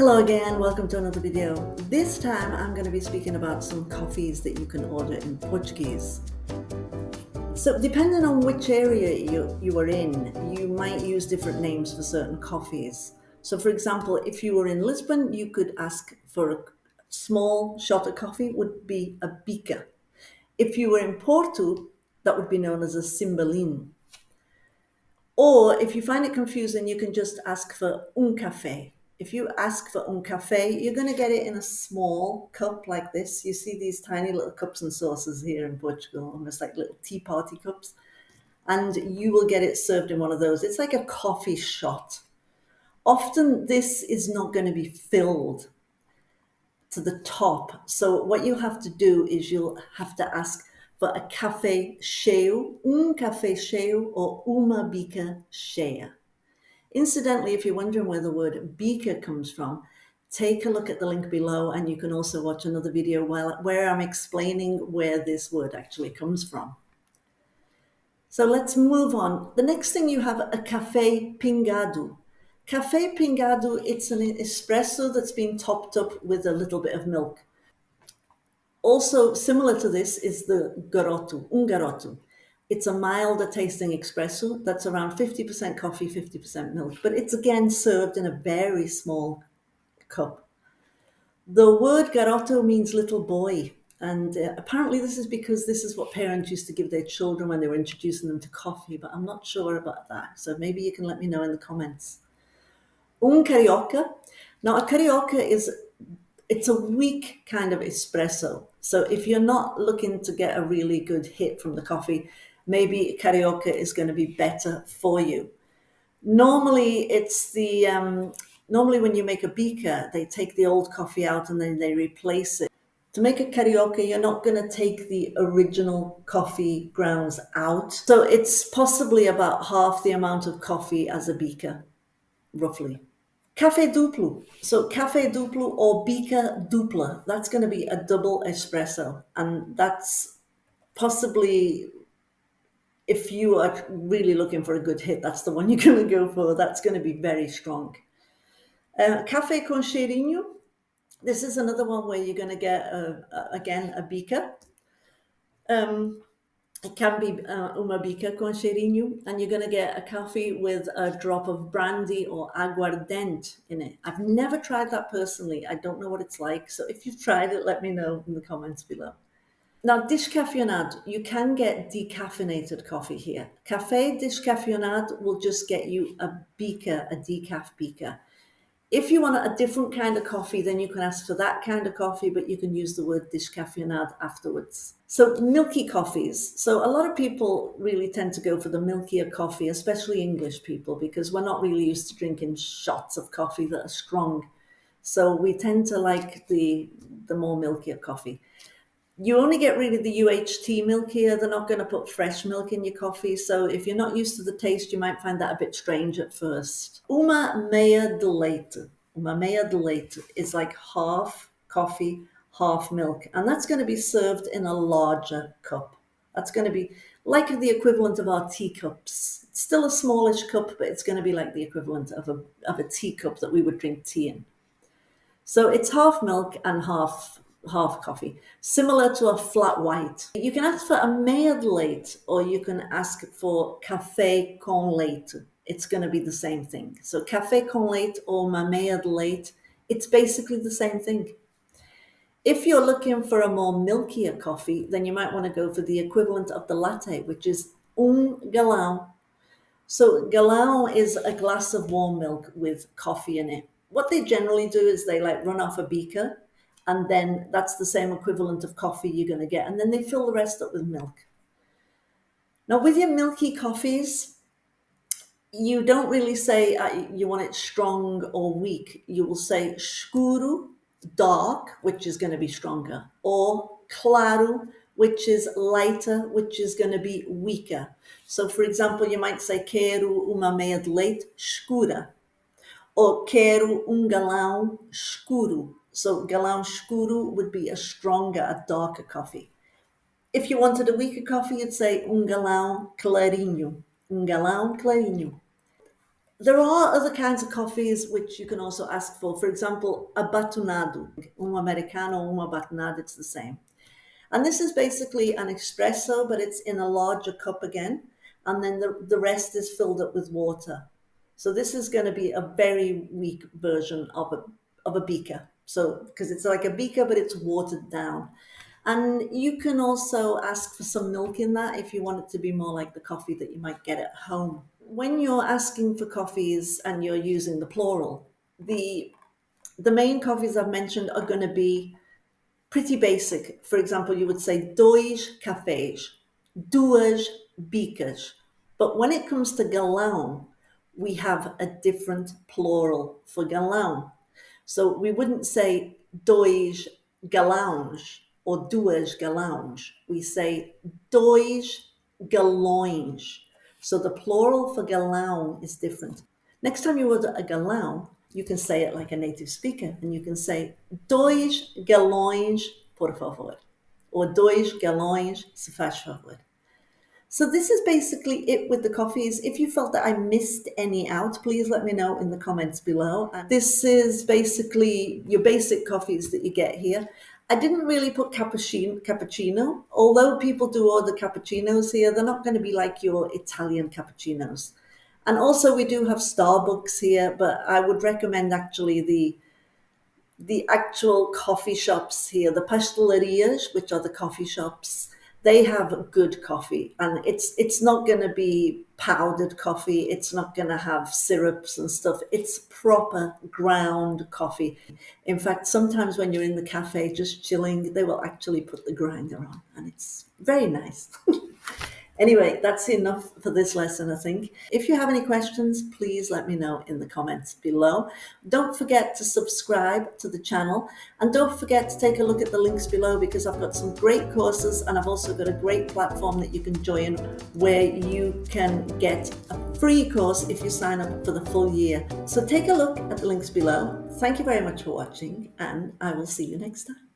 Hello again, welcome to another video. This time I'm going to be speaking about some coffees that you can order in Portuguese. So depending on which area you are in, you might use different names for certain coffees. So for example, if you were in Lisbon, you could ask for a small shot of coffee, would be a bica. If you were in Porto, that would be known as a cimbalino. Or if you find it confusing, you can just ask for café. If you ask for café, you're going to get it in a small cup like this. You see these tiny little cups and saucers here in Portugal, almost like little tea party cups. And you will get it served in one of those. It's like a coffee shot. Often this is not going to be filled to the top. So what you have to do is you'll have to ask for a café cheio, café cheio, or uma bica cheia. Incidentally, if you're wondering where the word bica comes from, take a look at the link below, and you can also watch another video where I'm explaining where this word actually comes from. So let's move on. The next thing you have a café pingado. Café pingado, it's an espresso that's been topped up with a little bit of milk. Also similar to this is the garoto, garoto. It's a milder tasting espresso that's around 50% coffee, 50% milk, but it's again served in a very small cup. The word garoto means little boy, and apparently this is because this is what parents used to give their children when they were introducing them to coffee, but I'm not sure about that. So maybe you can let me know in the comments. Carioca. Now a carioca it's a weak kind of espresso. So if you're not looking to get a really good hit from the coffee, maybe Carioca is going to be better for you. Normally when you make a bica, they take the old coffee out and then they replace it. To make a Carioca, you're not going to take the original coffee grounds out. So it's possibly about half the amount of coffee as a bica, roughly. Café duplo. So café duplo or bica dupla, that's going to be a double espresso. And that's possibly, if you are really looking for a good hit, that's the one you're going to go for. That's going to be very strong. Café con cheirinho. This is another one where you're going to get, again, a bica. It can be uma bica con cheirinho, and you're going to get a coffee with a drop of brandy or aguardente in it. I've never tried that personally. I don't know what it's like. So if you've tried it, let me know in the comments below. Now, descafeinado, you can get decaffeinated coffee here. Café descafeinado will just get you a bica, a decaf bica. If you want a different kind of coffee, then you can ask for that kind of coffee, but you can use the word descafeinado afterwards. So milky coffees. So a lot of people really tend to go for the milkier coffee, especially English people, because we're not really used to drinking shots of coffee that are strong. So we tend to like the more milkier coffee. You only get really the UHT milk here. They're not going to put fresh milk in your coffee. So if you're not used to the taste, you might find that a bit strange at first. Uma meia de leite. Uma meia de leite is like half coffee, half milk. And that's going to be served in a larger cup. That's going to be like the equivalent of our teacups. It's still a smallish cup, but it's going to be like the equivalent of a teacup that we would drink tea in. So it's half milk and half coffee, similar to a flat white. You can ask for a meia de leite, or you can ask for café com leite. It's going to be the same thing. So café com leite or uma meia de leite, it's basically the same thing. If you're looking for a more milkier coffee, then you might want to go for the equivalent of the latte, which is galão. So galão is a glass of warm milk with coffee in it. What they generally do is they run off a beaker, and then that's the same equivalent of coffee you're going to get. And then they fill the rest up with milk. Now, with your milky coffees, you don't really say you want it strong or weak. You will say escuro, dark, which is going to be stronger, or claro, which is lighter, which is going to be weaker. So, for example, you might say quero uma meia de leite escura, or quero galão escuro. So galão escuro would be a stronger, a darker coffee. If you wanted a weaker coffee, you'd say galão clarinho. Galão clarinho. There are other kinds of coffees which you can also ask for. For example, abatunado, un americano, un abatunado, it's the same. And this is basically an espresso, but it's in a larger cup again. And then the rest is filled up with water. So this is going to be a very weak version of a beaker. So, because it's like a beaker, but it's watered down. And you can also ask for some milk in that if you want it to be more like the coffee that you might get at home. When you're asking for coffees and you're using the plural, the main coffees I've mentioned are going to be pretty basic. For example, you would say dois cafés, duas bicas. But when it comes to galão, we have a different plural for galão. So we wouldn't say dois galões or duas galões. We say dois galões. So the plural for galão is different. Next time you order a galão, you can say it like a native speaker, and you can say dois galões, por favor, or dois galões, se faz favor. So this is basically it with the coffees. If you felt that I missed any out, please let me know in the comments below. And this is basically your basic coffees that you get here. I didn't really put cappuccino. Although people do order cappuccinos here, they're not going to be like your Italian cappuccinos. And also we do have Starbucks here, but I would recommend actually the actual coffee shops here, the pastelerias, which are the coffee shops. They have good coffee, and it's not going to be powdered coffee. It's not going to have syrups and stuff. It's proper ground coffee. In fact, sometimes when you're in the cafe just chilling, they will actually put the grinder on, and it's very nice. Anyway, that's enough for this lesson, I think. If you have any questions, please let me know in the comments below. Don't forget to subscribe to the channel, and don't forget to take a look at the links below, because I've got some great courses, and I've also got a great platform that you can join where you can get a free course if you sign up for the full year. So take a look at the links below. Thank you very much for watching, and I will see you next time.